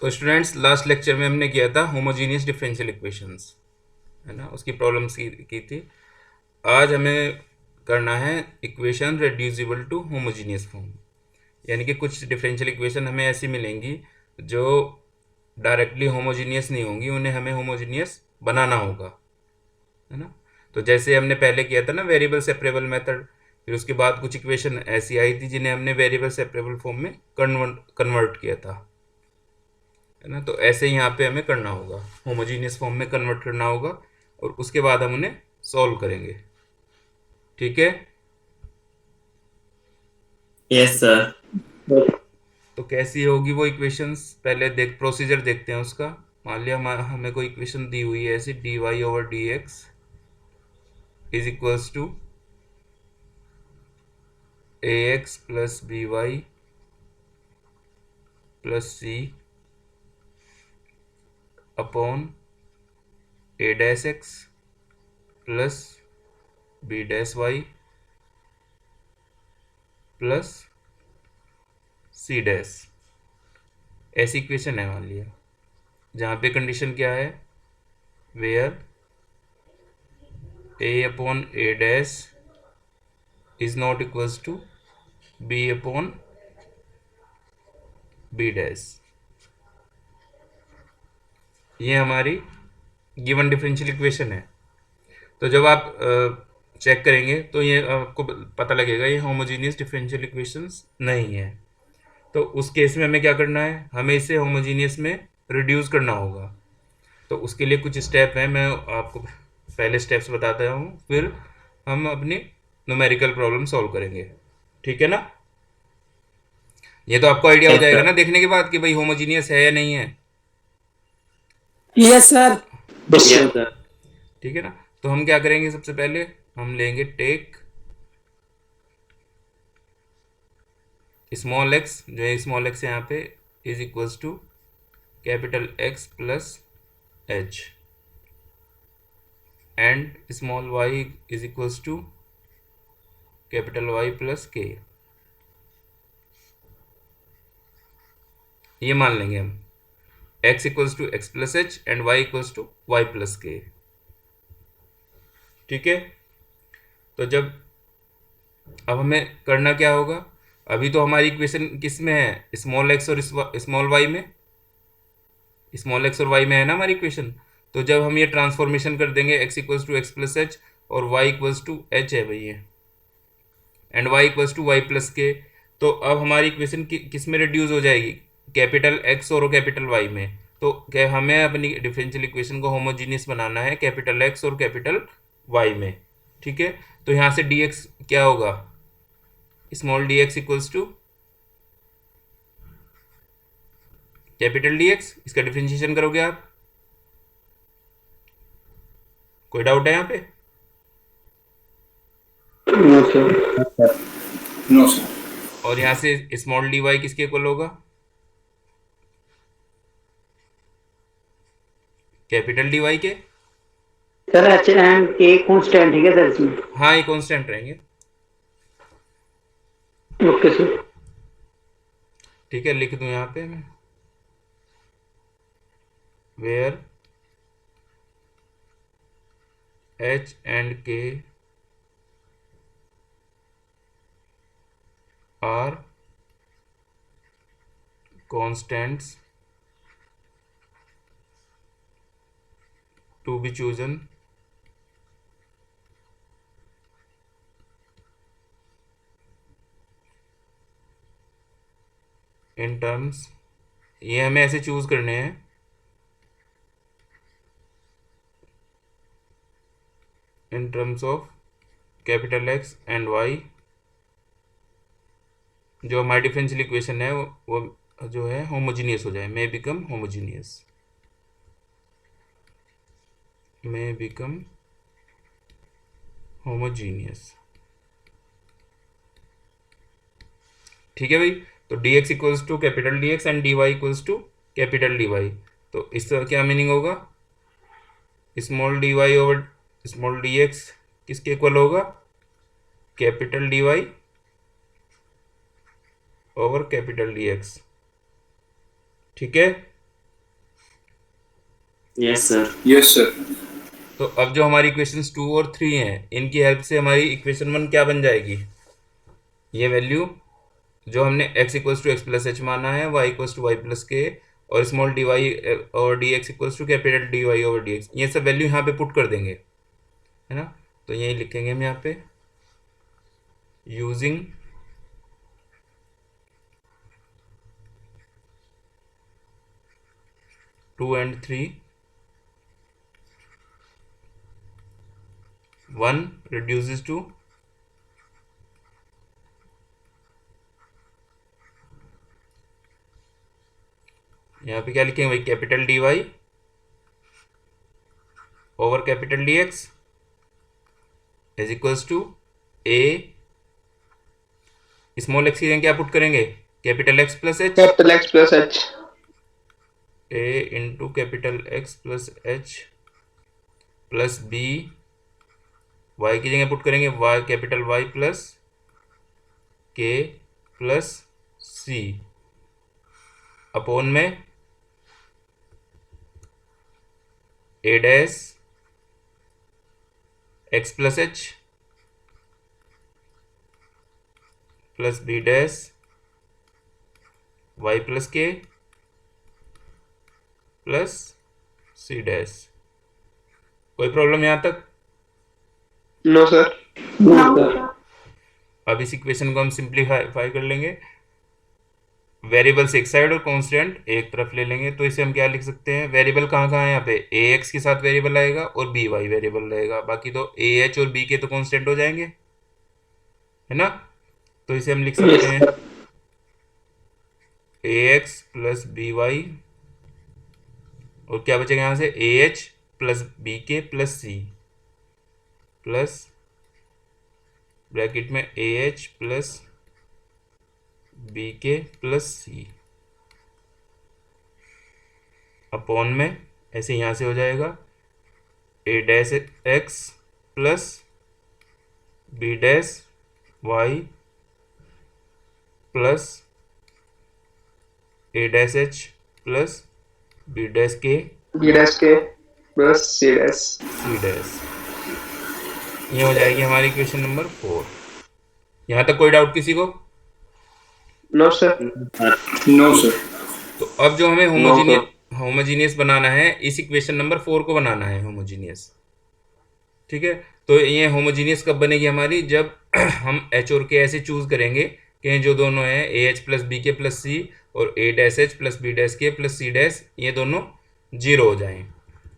तो students, last lecture में हमने किया था होमोजीनियस डिफरेंशियल इक्वेशंस, है ना, उसकी प्रॉब्लम्स की थी। आज हमें करना है equation reducible to homogeneous form, यानी कि कुछ डिफरेंशियल इक्वेशन हमें ऐसी मिलेंगी जो डायरेक्टली होमोजीनियस नहीं होंगी, उन्हें हमें होमोजीनियस बनाना होगा, है ना। तो जैसे हमने पहले किया था ना वेरिएबल सेपरेबल मेथड, फिर उसके बाद कुछ इक्वेशन ऐसी आई थी जिन्हें हमने वेरिएबल सेपरेबल फॉर्म में कन्वर्ट किया था, है ना। तो ऐसे ही यहाँ पे हमें करना होगा, होमोजीनियस फॉर्म में कन्वर्ट करना होगा और उसके बाद हम उन्हें सॉल्व करेंगे, ठीक है। Yes sir. तो कैसी होगी वो इक्वेशंस, पहले प्रोसीजर देखते हैं उसका। मान लिया हमें कोई इक्वेशन दी हुई है ऐसी, d Y over D x is equals to A x plus B y plus C upon A dash x plus B dash Y plus C dash. ऐसी इक्वेशन है मान लिया, जहाँ पे कंडीशन क्या है, where a upon A dash is not equals to B upon B dash. ये हमारी गिवन डिफरेंशियल इक्वेशन है। तो जब आप चेक करेंगे तो ये आपको पता लगेगा ये होमोजीनियस डिफरेंशियल इक्वेशंस नहीं है। तो उस केस में हमें क्या करना है, हमें इसे होमोजीनियस में रिड्यूस करना होगा। तो उसके लिए कुछ स्टेप हैं, मैं आपको पहले स्टेप्स बताता हूँ, फिर हम अपनी न्यूमेरिकल प्रॉब्लम सॉल्व करेंगे, ठीक है ना। ये तो आपको आइडिया हो यस जाएगा सर। ना देखने के बाद कि भाई होमोजीनियस है या नहीं है। Yes sir. Yes sir. ठीक है ना। तो हम क्या करेंगे, सबसे पहले हम लेंगे टेक स्मॉल एक्स, जो है स्मॉल एक्स यहाँ पे, is equals to capital X plus h, and small y is equals to capital Y plus k. ये मान लेंगे हम x equals to x plus h and y equals to y plus k, ठीक है। तो जब अब हमें करना क्या होगा, अभी तो हमारी इक्वेशन किस में है, स्मॉल एक्स और स्मॉल वाई में, स्मॉल एक्स और वाई में है ना हमारी इक्वेशन। तो जब हम ये ट्रांसफॉर्मेशन कर देंगे, x equals to x plus h और y इक्वल्स टू एच है भाई ये, and y equals to y plus k, तो अब हमारी इक्वेशन किस में रिड्यूस हो जाएगी, कैपिटल x और कैपिटल y में। तो क्या हमें अपनी डिफरेंशियल इक्वेशन को होमोजीनियस बनाना है कैपिटल x और कैपिटल y में, ठीक है। तो यहाँ से dx क्या होगा, small d x equals to capital D X, इसका डिफरेंशिएशन करोगे आप। कोई डाउट है यहाँ पे? No sir. No sir. और यहाँ से स्मॉल डी वाई किसके इक्वल होगा, कैपिटल डी वाई के। Sir h and k constant है क्या सर इसमें? हाँ, ये कांस्टेंट रहेंगे, ओके सर। ठीक है। लिख दूं यहाँ पे मैं, वेयर एच एंड के are constants to be chosen in terms, ये हमें ऐसे चूज करने हैं in terms of capital X and Y. जो हमारी डिफरेंशियल इक्वेशन है वो जो है होमोजीनियस हो जाए, may become homogeneous, may become homogeneous, ठीक है भाई। तो d x equals to capital D X and d y equals to capital D Y. तो इसका क्या मीनिंग होगा, small d Y over small d x किसके इक्वल होगा, capital D Y over capital D X, ठीक है। Yes, sir. Yes, sir. तो अब जो हमारी इक्वेशंस 2 और 3 हैं, इनकी हेल्प से हमारी इक्वेशन 1 क्या बन जाएगी? ये वैल्यू जो हमने x equals to x plus h माना है, y equals to y plus k, और स्मॉल डी वाई और d x equals to capital D Y over D X, ये सब वैल्यू यहाँ पे पुट कर देंगे, है ना? तो यही लिखेंगे हम यहाँ पे, using two and three, one reduces to यहाँ पे क्या लिखेंगे भाई? Capital D Y over capital D x is equals to A, small X की जगह क्या पुट करेंगे? Capital X plus H, Capital X plus H. A into capital X plus H plus B, Y की जगह put करेंगे Y capital Y plus K plus सी, upon में A dash x plus H plus B dash Y plus K plus C dash. कोई problem यहाँ तक? No, sir. No, sir. अब इस equation को हम सिंप्लीफाई कर लेंगे, वेरिएबल्स एक साइड और कांस्टेंट एक तरफ ले लेंगे। तो इसे हम क्या लिख सकते हैं? वेरिएबल कहाँ कहाँ है यहाँ पे? ए एक्स के साथ वेरिएबल आएगा और बी वाई वेरिएबल रहेगा, बाकी तो ए एच और बी के तो कांस्टेंट हो जाएंगे, है ना? तो इसे हम लिख सकते हैं A x plus B Y, और क्या बचेगा यहाँ से? A H plus B K plus C, plus bracket में A H plus B K plus C, upon में ऐसे यहाँ से हो जाएगा A dash x plus B dash Y plus A dash H plus B dash K B dash K plus C dash. C dash. ये हो जाएगी हमारी इक्वेशन नंबर 4। यहाँ तक कोई डाउट किसी को? No, sir. No, sir. तो अब जो हमें होमोजीनियस बनाना है, इस इक्वेशन नंबर 4 को बनाना है होमोजीनियस, ठीक है? तो ये होमोजीनियस कब बनेगी हमारी? जब हम एच और के ऐसे चूज करेंगे कि जो दोनों है A H plus B K plus C और A dash H plus B dash K plus C dash, ये दोनों जीरो हो जाएं।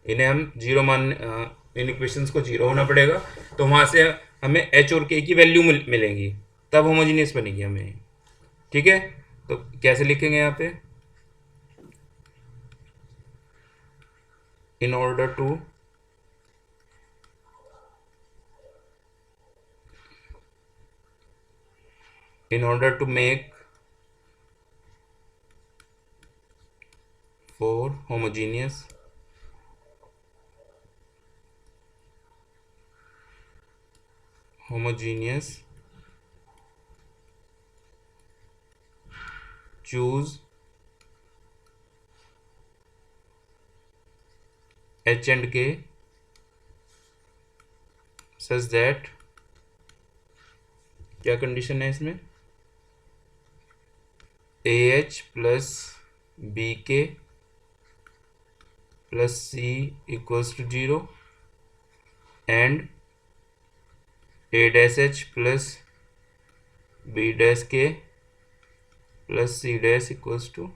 इन्हें हम जीरो इन इक्वेशंस को जीरो होना पड़ेगा, तो वहाँ से हमें एच और के की वैल्यू मिलेंगी, तब होमोजीनियस बनेगी हमें, ठीक है? तो कैसे लिखेंगे यहाँ पे? in order to make for homogeneous choose H and K such that, क्या कंडीशन है इसमें? A H plus B K plus C equals to zero and A dash H plus B dash K plus C dash equals to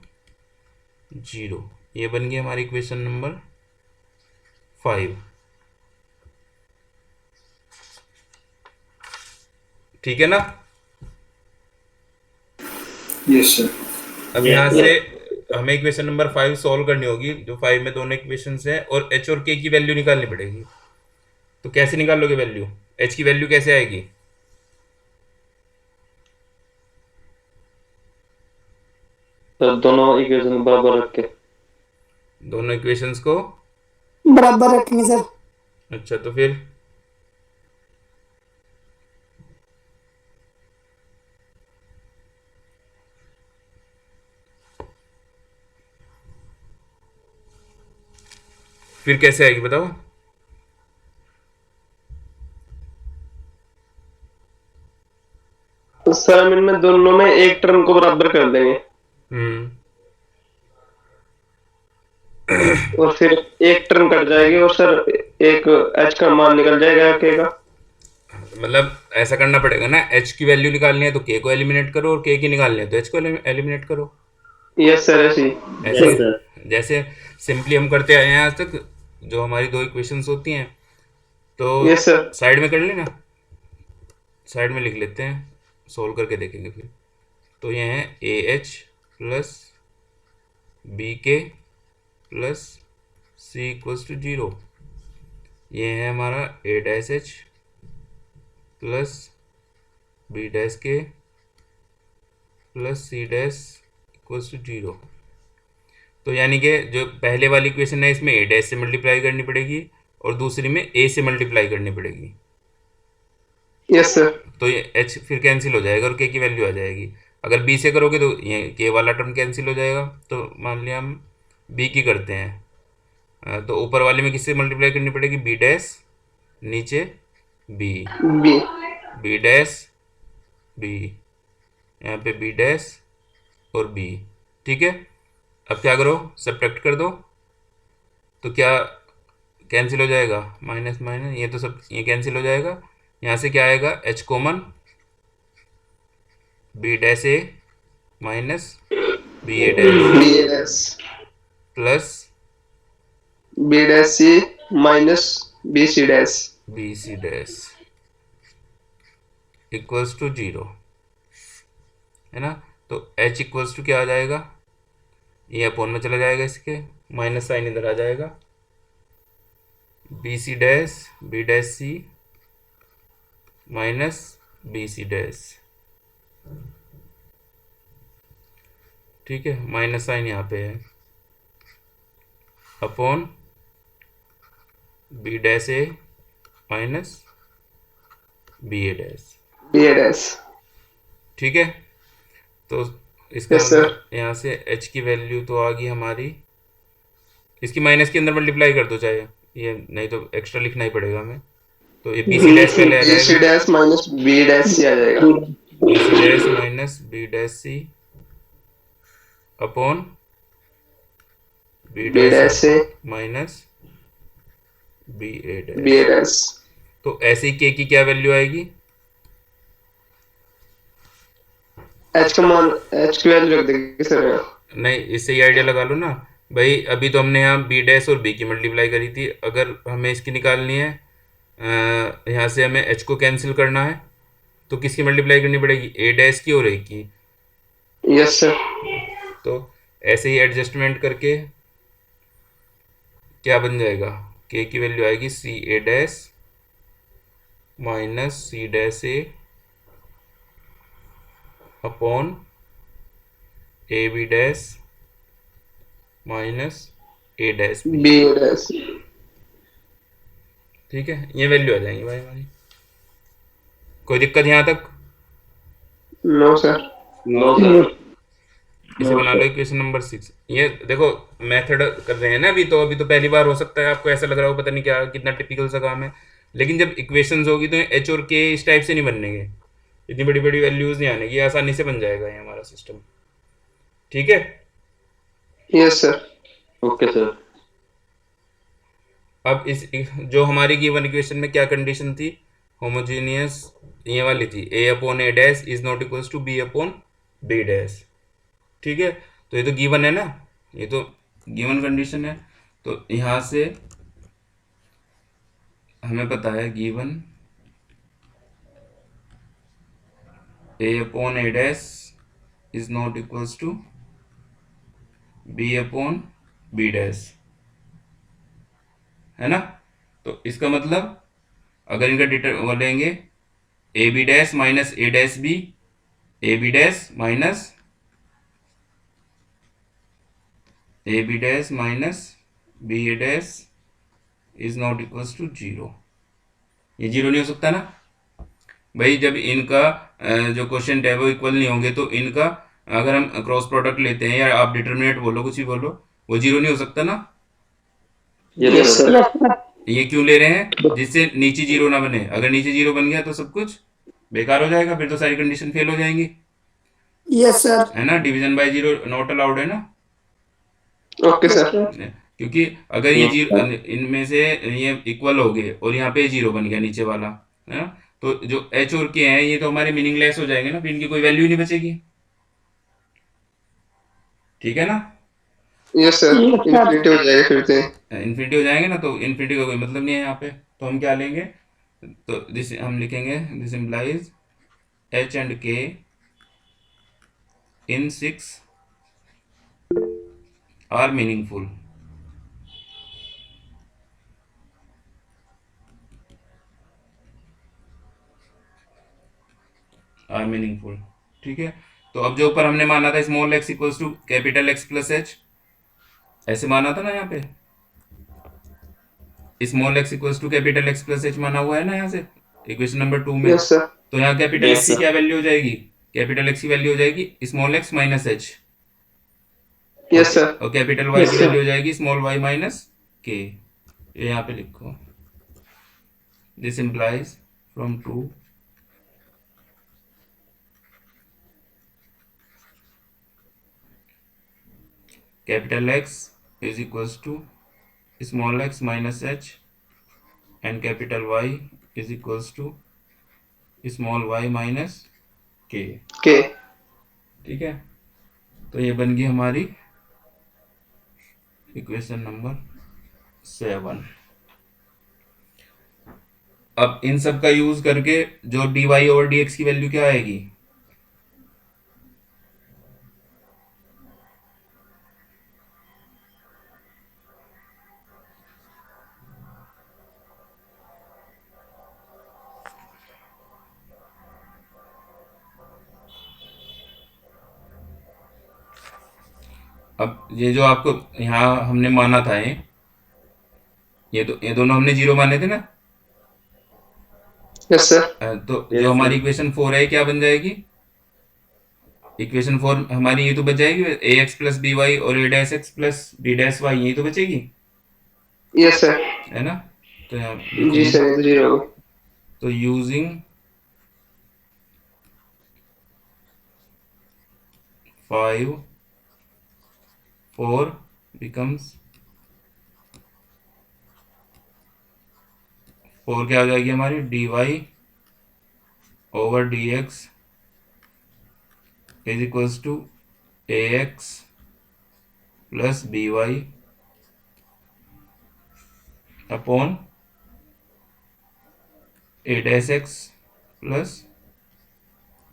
zero. ये बन गई हमारी equation number 5, ठीक है ना? Yes, sir. अब यहाँ से हमें इक्वेशन नंबर 5 सॉल्व करनी होगी, जो 5 में दोनों इक्वेशंस हैं, और एच और के की वैल्यू निकालनी पड़ेगी। तो कैसे निकालोगे वैल्यू? एच की वैल्यू कैसे आएगी? तो दोनों इक्वेशन बराबर रख के, दोनों इक्वेशंस को बराबर रखेंगे सर। अच्छा, तो फिर फिर कैसे आएगी बताओ? तो सर हम इनमें दोनों में एक टर्म को बराबर कर देंगे हम्म और फिर एक टर्म कट जाएगी और सर एक एच का मान निकल जाएगा के का। मतलब ऐसा करना पड़ेगा ना, एच की वैल्यू निकालनी है तो के को एलिमिनेट करो, और के की निकालनी है तो एच को एलिमिनेट करो। यस सर ऐसी। ऐसे जैसे सिंपली हम करते आए हैं आज तक, जो हमारी दो इक्वेशंस होती हैं तो यस सर। साइड में कर लेना, साइड में लिख लेते हैं, सोल्व करके देखेंगे फिर। तो ये है A H plus B K plus C equals to 0। ये है हमारा A dash H plus B dash K plus C dash equals to 0। तो यानी कि जो पहले वाली इक्वेशन है इसमें ए डैश से मल्टीप्लाई करनी पड़ेगी और दूसरी में ए से मल्टीप्लाई करनी पड़ेगी। Yes sir. तो ये एच फिर कैंसिल हो जाएगा और के की वैल्यू आ जाएगी। अगर बी से करोगे तो ये के वाला टर्म कैंसिल हो जाएगा। तो मान लिया हम बी की करते हैं, तो ऊपर वाले में किससे मल्टीप्लाई करनी पड़ेगी? बी डैश, नीचे b, b B dash b, यहाँ पे बी डैश और बी। ठीक है, अब क्या करो, सब्ट्रैक्ट कर दो तो क्या कैंसिल हो जाएगा, माइनस माइनस, ये तो सब ये कैंसिल हो जाएगा। यहाँ से क्या आएगा, h common, b dash A minus B A dash plus B dash C minus B C dash b C dash equals to 0, है ना। तो h इक्वल्स टू क्या आ जाएगा, ये अपोन में चला जाएगा, इसके माइनस साइन इधर आ जाएगा, बी सी डैश बी डैश सी माइनस बी सी डैश। ठीक है, माइनस साइन यहाँ पे है, अपॉन बी डैश ए माइनस बी ए डैश। ठीक है, तो इसका Yes, sir. मतलब यहाँ से h की वैल्यू तो आ गई हमारी, इसकी माइनस के अंदर मल्टीप्लाई कर दो चाहे, ये नहीं तो एक्स्ट्रा लिखना ही पड़ेगा हमें। तो ये बी सी डैश पहले आ बी सी जाएगा, dash minus B dash C आ जाएगा। बी सी dash minus B dash C upon B B dash dash से माइनस बी ए डैश। B dash. तो ऐसे ही के की क्या वैल्यू आएगी, एच का मान एच की वैल्यू रख देंगे सर। नहीं इससे ही आइडिया लगा लो ना भाई। अभी तो हमने यहाँ बी डैश और बी की मल्टीप्लाई करी थी, अगर हमें इसकी निकालनी है, यहाँ से हमें एच को कैंसिल करना है तो किसकी मल्टीप्लाई करनी पड़ेगी, ए डैश की और ए की। Yes sir. तो ऐसे ही एडजस्टमेंट करके क्या बन जाएगा, के की वैल्यू आएगी C A dash minus C dash A upon A B dash minus A dash B. B dash. ठीक है, ये वैल्यू आ जाएंगी भाई हमारी। कोई दिक्कत यहाँ तक? No sir. No sir. इसे बना लो इक्वेशन नंबर 6। ये देखो मेथड कर रहे हैं ना अभी तो पहली बार हो सकता है आपको ऐसा लग रहा हो पता नहीं क्या कितना टिपिकल सा काम है, लेकिन जब इक्वेशंस होगी तो एच और के इस टाइप से नहीं बननेंगे, इतनी बड़ी बड़ी वैल्यूज नहीं आने की, आसानी से बन जाएगा ये हमारा सिस्टम। ठीक है, यस सर। Okay sir. अब इस जो हमारी गिवन इक्वेशन में क्या कंडीशन थी, होमोजीनियस ये वाली थी, A upon A dash is not equals to B upon B dash. ठीक है, तो ये तो गिवन है ना, ये तो गिवन कंडीशन है। तो यहाँ से हमें पता है given a upon A dash is not equals to B upon B dash, है ना। तो इसका मतलब अगर इनका वो लेंगे a B dash minus A dash b, a B dash minus a B dash minus B A dash is not equals to 0। ये 0 नहीं हो सकता ना भाई, जब इनका जो क्वेश्चन है वो इक्वल नहीं होंगे तो इनका अगर हम क्रॉस प्रोडक्ट लेते हैं या आप डिटर्मिनेंट बोलो कुछ भी बोलो, वो 0 नहीं हो सकता ना। Yes yes sir. Sir. Yes sir. ये क्यों ले रहे हैं? जिससे नीचे जीरो ना बने। अगर नीचे जीरो बन गया तो सब कुछ बेकार हो जाएगा, फिर तो सारी कंडीशन फेल हो जाएंगी, यस सर। है ना। Division by zero not allowed, है ना। Okay yes sir. सर। क्योंकि अगर ये यस जीरो सर। इनमें से ये इक्वल हो गए और यहाँ पे जीरो बन गया नीचे वाला, है ना, तो जो एच और के हैं ये तो हमारे मीनिंगलेस हो जाएंगे ना, फिर इनकी कोई वैल्यू ही नहीं बचेगी। ठीक है ना। Yes sir. Yes sir. Infinity हो जाएगा फिर तो। इन्फिनिटी हो जाएंगे ना, तो इन्फिनिटी का कोई मतलब नहीं है यहाँ पे। तो हम क्या लेंगे, तो दिस हम लिखेंगे this implies h and k in six are meaningful. Are meaningful. ठीक है। तो अब जो ऊपर हमने माना था small x equals to capital X plus h, ऐसे माना था ना यहाँ पे, small x equals to capital X plus h माना हुआ है ना यहाँ से इक्वेशन नंबर 2 में। Yes sir. तो यहाँ कैपिटल Yes, एक्स की sir. क्या वैल्यू हो जाएगी? कैपिटल एक्स की वैल्यू हो जाएगी small x minus H, yes sir. और कैपिटल वाई Yes, की sir. वैल्यू हो जाएगी स्मॉल वाई माइनस के। ये यहाँ पे लिखो, this implies from two capital X is equals to small x minus h and capital Y is equals to small y minus k. K. ठीक है। तो ये बन गई हमारी इक्वेशन नंबर 7। अब इन सब का यूज करके जो d Y over D x की वैल्यू क्या आएगी? अब ये जो आपको यहाँ हमने माना था, ये दोनों हमने जीरो माने थे ना। Yes sir. तो Yes, जो हमारी sir. इक्वेशन 4 है क्या बन जाएगी? इक्वेशन 4 हमारी ये तो बच जाएगी A x plus B Y और A dash x plus B dash Y, यही तो बचेगी, यस सर। है ना। तो यहाँ जी लिखेंगे, सर, ये तो जीरो होगा। तो यूजिंग 5 4 becomes 4 क्या हो जाएगी हमारी D Y over D x is equals to A x plus B Y upon A dash x plus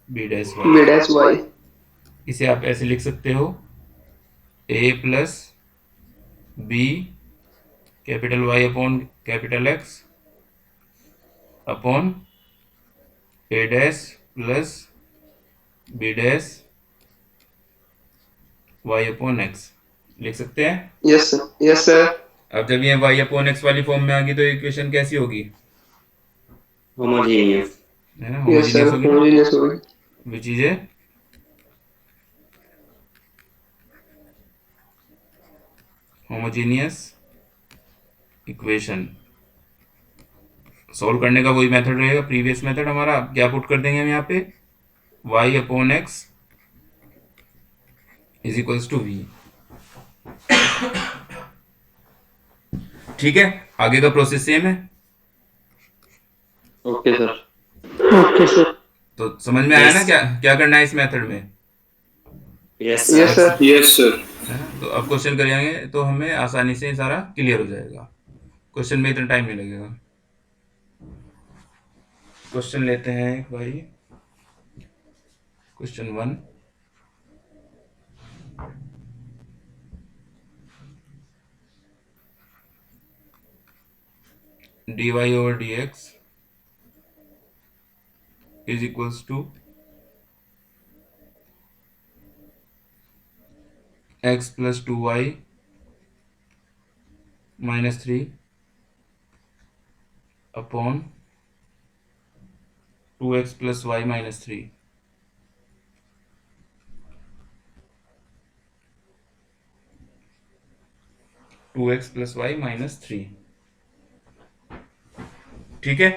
B dash Y. B dash Y. इसे आप ऐसे लिख सकते हो, A plus B capital Y upon capital X upon A dash plus B dash Y upon X लिख सकते हैं। Yes sir. Yes sir. अब जब ये वाई अपॉन एक्स वाली फॉर्म में आ गई तो इक्वेशन कैसी होगी? Homogeneous. है ना, यस सर, होमोजीनियस होगी ना, होमोजेनियस होगी। विच is a homogeneous equation. Solve करने का वही मेथड रहेगा, प्रीवियस मेथड हमारा। अब क्या पुट कर देंगे हम यहाँ पे, y upon x is equals to v. ठीक है, आगे का प्रोसेस सेम है। Okay, sir. Okay sir. तो समझ में आया ना Yes. क्या क्या करना है इस मेथड में, Yes, yes sir. Sir. Yes sir. है ना। तो अब क्वेश्चन करेंगे तो हमें आसानी से सारा क्लियर हो जाएगा, क्वेश्चन में इतना टाइम नहीं लगेगा। क्वेश्चन लेते हैं भाई, question 1। D Y over D x is equals to x plus 2y minus 3 upon 2x plus y minus 3। 2x plus y minus 3। ठीक है,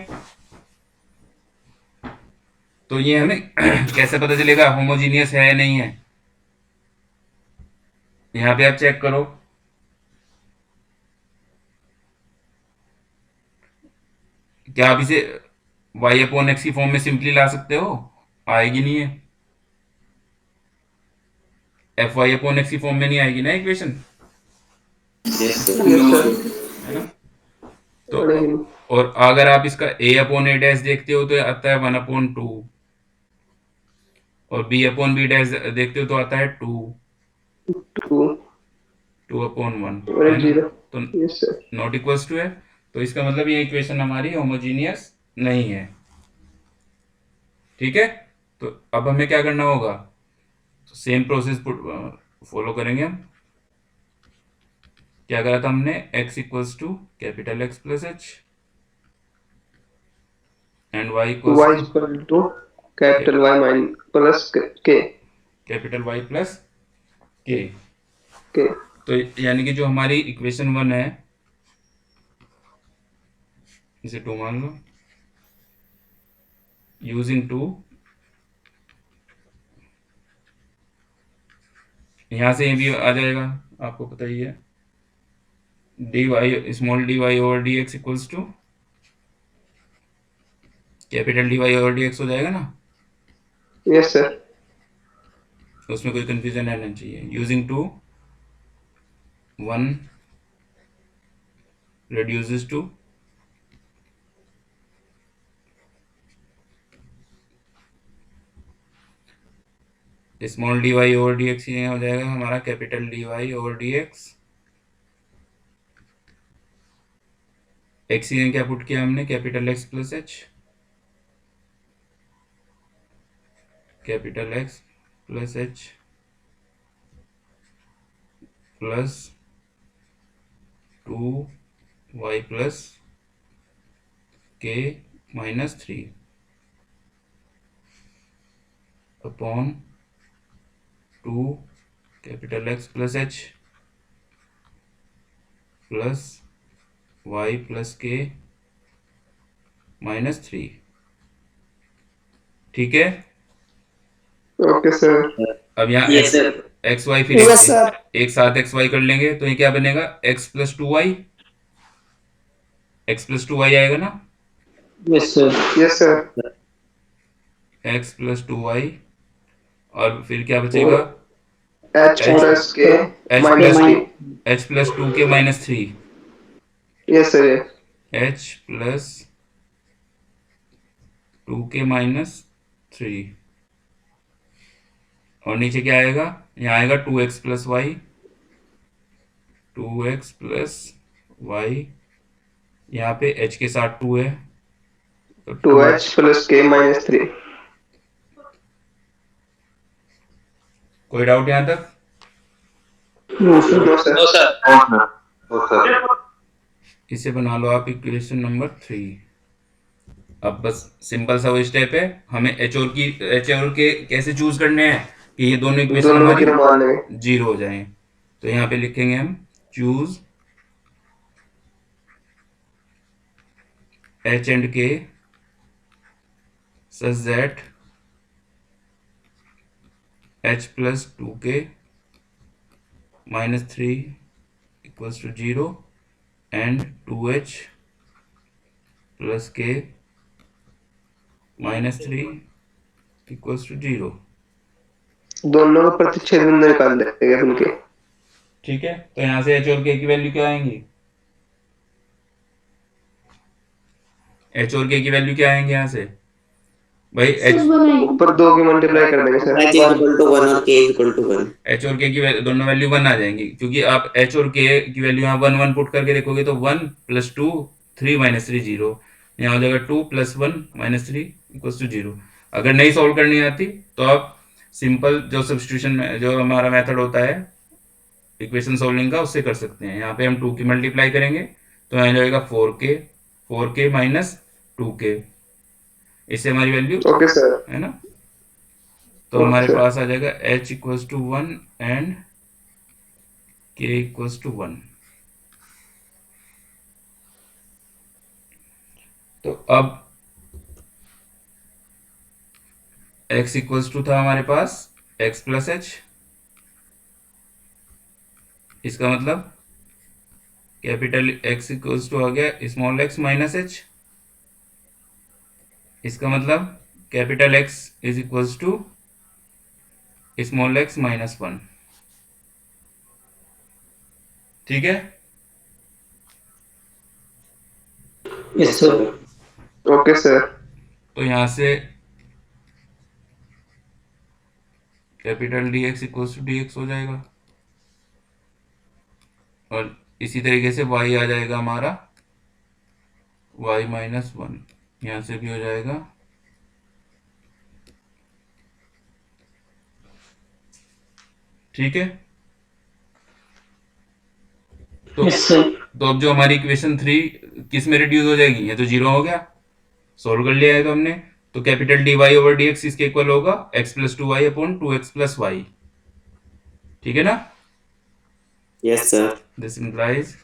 तो ये हमें कैसे पता चलेगा होमोजीनियस है या नहीं है? यहाँ पे आप चेक करो, क्या आप इसे y अपॉन एक्स की फॉर्म में सिंपली ला सकते हो? आएगी नहीं है, एफ वाई अपॉन एक्स की फॉर्म में नहीं आएगी ना equation, Yes, sir. Yes sir. है ना? तो नहीं, और अगर आप इसका a अपॉन ए डैश देखते हो तो आता है 1/2, और b अपॉन बी डैश देखते हो तो आता है 2, 2 2/1, और है एक ना? 0। तो yes sir. Not equals to है, तो इसका मतलब ये इक्वेशन हमारी होमोजीनियस नहीं है। ठीक है, तो अब हमें क्या करना होगा? सेम प्रोसेस फॉलो करेंगे हम। क्या करा था हमने? x equals to capital X plus h and y equals y to equal to capital Y mine plus k capital Y plus k. K. तो यानी कि जो हमारी इक्वेशन 1 है, इसे 2 मान लो, यूजिंग 2, यहां से ये भी आ जाएगा, आपको पता ही है, dy small dy over dx equals to capital dy over dx हो जाएगा ना? Yes sir. उसमें कोई कंफ्यूजन रहना चाहिए। Using 2, 1 reduces to small dy over dx, ये हो जाएगा हमारा capital dy over dx। x यहाँ क्या पुट किया हमने? Capital x plus H, capital x plus H plus 2y plus के minus 3 upon 2 capital x plus H plus y plus के माइनस 3। ठीक है, ओके सर। अब यहाँ Yes, sir. एक्स वाई फिर Yes, sir. एक साथ एक्स वाई कर लेंगे तो ये क्या बनेगा? X plus 2y, x plus 2y आएगा ना? Yes sir. Yes sir. X plus 2y, और फिर क्या बचेगा? एच प्लस के H minus plus 3। H plus 2 k minus 3, yes sir. H plus 2 k minus 3, और नीचे क्या आएगा? यहाँ आएगा 2x plus Y, 2x plus Y, यहाँ पे h के साथ 2 है तो 2h प्लस के माइनस 3। कोई डाउट यहाँ तक? No sir. No sir. इसे बना लो आप इक्वेशन नंबर 3। अब बस सिंपल सा वो स्टेप है, हमें एच और के कैसे चूज करने हैं कि ये दोनों इक्वेशन दोनों में हमारी क्यों मान लेंगे? जीरो हो जाएं। तो यहाँ पे लिखेंगे हम चूज एच एंड के such that H plus 2 k minus 3 equals to 0 and 2h plus के माइनस 3 इक्वल्स टू 0। दोनों को प्रतिच्छेदन निकाल देंगे अपन के। ठीक है, तो यहाँ से एच और के की वैल्यू क्या आएंगी? एच और के की वैल्यू क्या आएंगे यहाँ से? भाई एच ऊपर 2 की मल्टीप्लाई कर देंगे sir. H is equal to 1 और K is equal to 1. H और के की दोनों वैल्यू 1 आ जाएंगी, क्योंकि आप एच और के की वैल्यू यहाँ 1 1 पुट करके देखोगे तो 1 प्लस 2 3 माइनस 3 0, यहाँ हो जाएगा 2 प्लस 1 माइनस 3 इक्वल्स टू 0। अगर नहीं सॉल्व करनी आती तो आप सिंपल जो सब्स्टिट्यूशन में जो हमारा मेथड होता है इक्वेशन सॉल्विंग का, उससे कर सकते हैं। यहाँ पे हम 2 की मल्टीप्लाई करेंगे तो यहाँ जाएगा 4k माइनस 2k, इससे हमारी वैल्यू ओके सर। है ना? तो हमारे अच्छा। पास आ जाएगा h equals to 1 and k equals to 1। अब x इक्वल्स टू था हमारे पास x प्लस एच, इसका मतलब कैपिटल X इक्वल्स टू आ गया स्मॉल x माइनस एच, इसका मतलब capital X is equals to small x minus 1। ठीक है, यस सर। Okay sir. तो यहां से capital dx equals to dx हो जाएगा, और इसी तरीके से y आ जाएगा हमारा y माइनस 1, यहां से भी हो जाएगा। ठीक है, तो यस सर। तो अब जो हमारी इक्वेशन 3 किस में रिड्यूस हो जाएगी, ये तो जीरो हो गया, सोल्व कर लिया है तो हमने। तो कैपिटल dy ओवर dx इसके इक्वल होगा x plus 2y upon 2x plus y. ठीक है ना, Yes, sir. This implies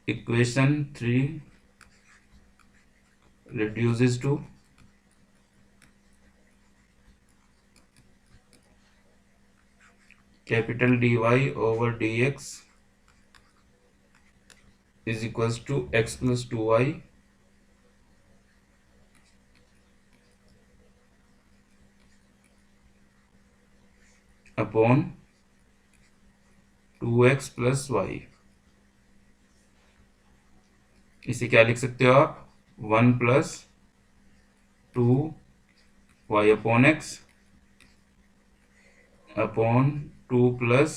equation 3 reduces to capital dy over dx is equals to x plus 2y upon 2x plus y. इसे क्या लिख सकते हो आप, 1 plus 2y upon x upon 2 plus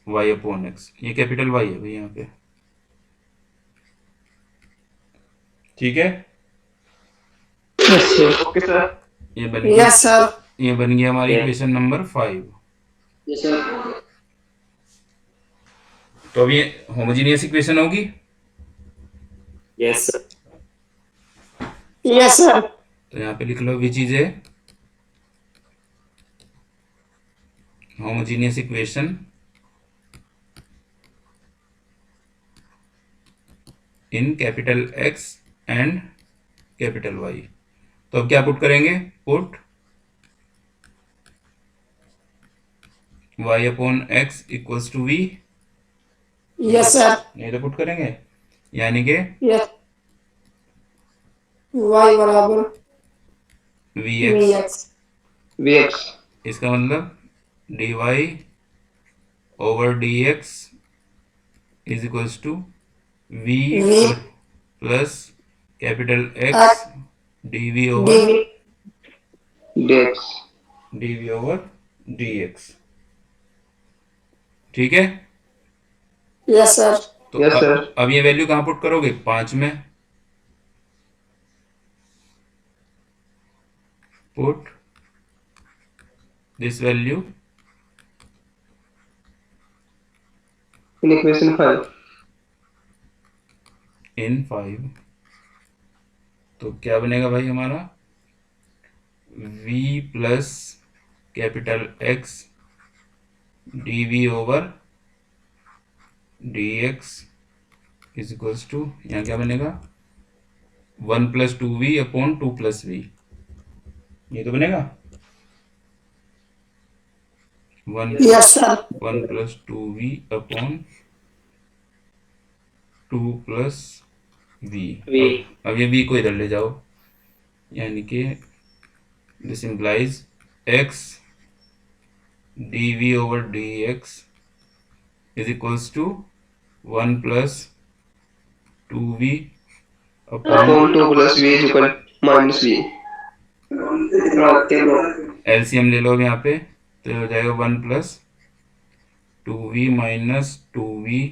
y upon x, ये कैपिटल y है भाई यहाँ पे। ठीक है, यस सर। Okay sir. ये बन गया, यस सर। ये बन गया हमारी Yeah. Equation number 5। Yes sir. तो अब ये होमोजीनियस इक्वेशन होगी। Yes, sir. Yes sir. तो यहाँ पे लिख लो which is a homogeneous equation in capital X and capital Y। तो अब क्या पुट करेंगे, put y upon X equals to V, yes sir. ये तो पुट करेंगे, यानी कि यस। वाई बराबर V V X, X. Vx। इसका मतलब dy over dx is equals to v v plus capital X dv over d v Dx। dv over dx। ठीक है, यस सर। तो Yes, sir. अब ये वैल्यू कहाँ पुट करोगे, 5 में। Put this value In equation 5। In 5, तो क्या बनेगा भाई हमारा, v plus capital X dv over dx is equals to, यहाँ क्या बनेगा, 1 plus 2v upon 2 plus v, ये तो बनेगा 1 yes sir. 1 plus 2v upon 2 plus v। अब ये v को इधर ले जाओ, यानी कि this implies x dv over dx is equals to 1 plus 2v upon Upon 2 plus V is equal minus V। LCM ले लो अब यहाँ पे, तो ये हो जाएगा 1 plus 2v minus 2v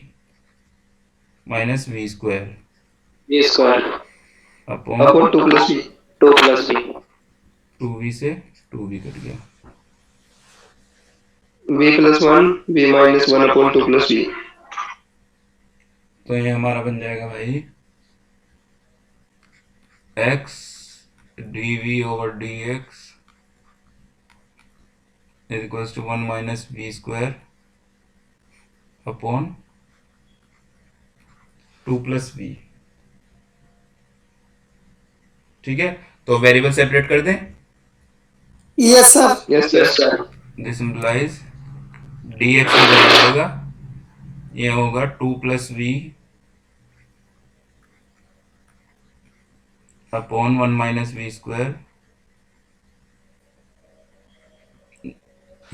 minus v square V square। Upon Upon 2 plus V। 2 plus V। 2v से 2v कट गया, V plus 1 V minus 1 upon 2 plus V। तो ये हमारा बन जाएगा भाई x dv over dx is equals to 1 minus v square upon 2+v। ठीक है, तो वेरिएबल सेपरेट कर दें। Yes sir. Yes sir. This implies dx में क्या जाएगा, ये होगा 2+v upon 1 minus we square.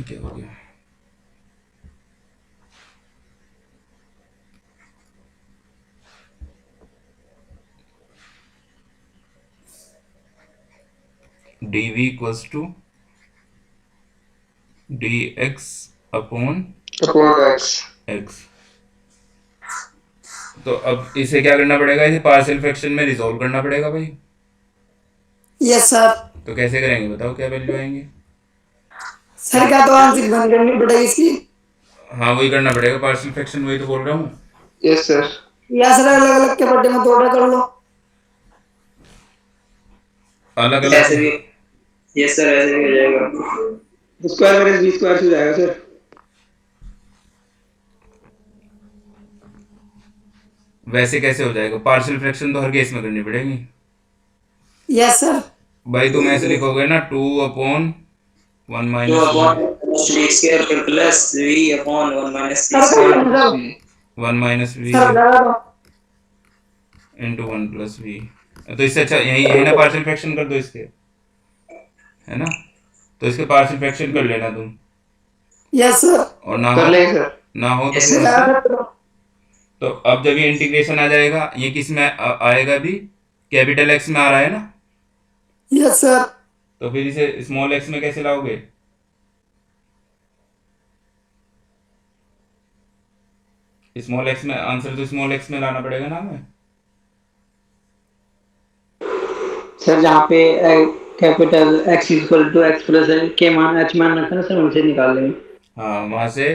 क्या हो गया, dv equals to dx upon x। तो अब इसे क्या करना पड़ेगा, इसे पार्शियल फ्रैक्शन में रिजॉल्व करना पड़ेगा भाई। Yes sir. तो कैसे करेंगे बताओ, क्या वैल्यू आएंगे? सर क्या तो आंसर बन करनी पड़ेगी इसकी? हाँ वही करना पड़ेगा, पार्शियल फ्रैक्शन, वही तो बोल रहा हूँ। Yes sir. या सर अलग अलग के बड्डे में तोड़ा कर लो। अलग ऐसे अलग भी यस सर, ऐसे भी हो जाएगा। स्क्वायर माइनस बी स्क्वायर से हो जाएगा सर। वैसे कैसे हो जाएगा, पार्शियल फ्रैक्शन तो हर केस में करनी पड़ेगी यस सर। भाई। तुम ऐसे लिखोगे ना 2 upon 1 2 minus upon v square फिर plus v upon 1 minus v sir square. Sir 1 minus v लगा दो। Into 1+v। तो इससे अच्छा यही ना, पार्शियल फ्रैक्शन कर दो इसके, है ना? तो इसके पार्शियल फ्रैक्शन कर लेना तुम, यस सर। और ना कर हो लेंगे सर। ना हो तो Yes, फिर sir. उससे। तो अब जब ये इंटीग्रेशन आ जाएगा, ये किस में आएगा भी, कैपिटल एक्स में आ रहा है ना, यस सर। तो फिर इसे स्मॉल एक्स में कैसे लाओगे? स्मॉल एक्स में आंसर तो स्मॉल एक्स में लाना पड़ेगा ना हमें। सर जहाँ पे capital x equal to x plus के मान h मान रखा है सर, उनसे निकाल लेंगे। हाँ वहां से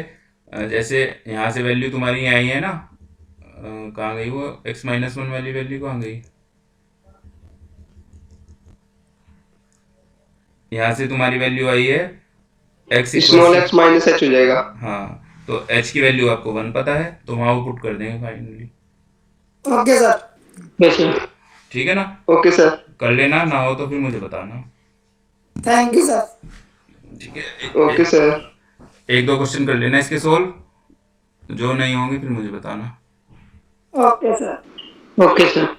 जैसे यहाँ से वैल्यू तुम्हारी आई है ना, कहाँ गई वो x-1 वाली वैल्यू, कहाँ गई? यहाँ से तुम्हारी वैल्यू आई है x small x minus H हो जाएगा। हाँ, तो h की वैल्यू आपको 1 पता है, तो वहां वो पुट कर देंगे फाइनली। Okay sir. वैसे ठीक है ना, ओके सर। कर लेना, ना हो तो फिर मुझे बताना। Thank you sir. ठीक है, ओके सर। एक दो क्वेश्चन कर लेना इसके सोल्व, जो नहीं होंगे फिर मुझे बताना। Okay sir. Okay sir.